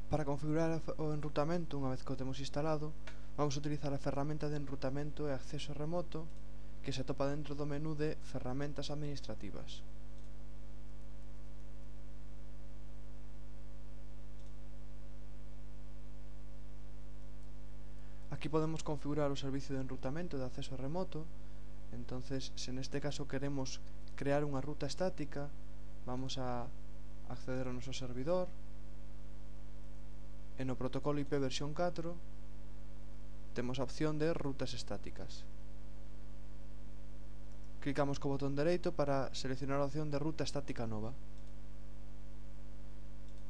Para configurar o enrutamento, unha vez que o temos instalado, vamos a utilizar a ferramenta de enrutamento e acceso remoto que se atopa dentro do menú de ferramentas administrativas. Aquí podemos configurar o servicio de enrutamento de acceso remoto. Entonces, se neste caso queremos crear unha ruta estática, vamos a acceder ao noso servidor e no protocolo IP versión 4 temos a opción de rutas estáticas. Clicamos co botón dereito para seleccionar a opción de ruta estática nova.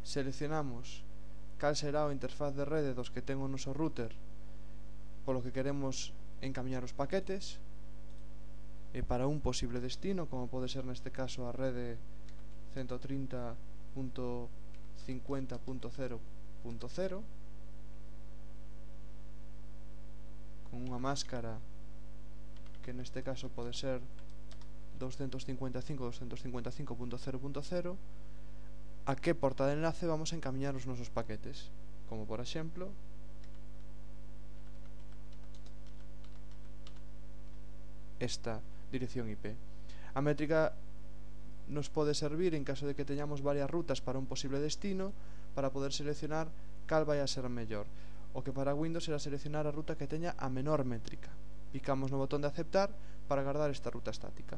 Seleccionamos cal será a interfaz de rede dos que ten o noso router polo que queremos encamiñar os paquetes e para un posible destino, como pode ser neste caso a rede 130.50.0.0 con unha máscara que neste caso pode ser 255.255.0.0, a que porta de enlace vamos a encamiñar os nosos paquetes, como por exemplo esta dirección IP. A métrica nos pode servir en caso de que teñamos varias rutas para un posible destino, para poder seleccionar cal vai a ser mellor. O que para Windows será seleccionar a ruta que teña a menor métrica. Picamos no botón de aceptar para guardar esta ruta estática.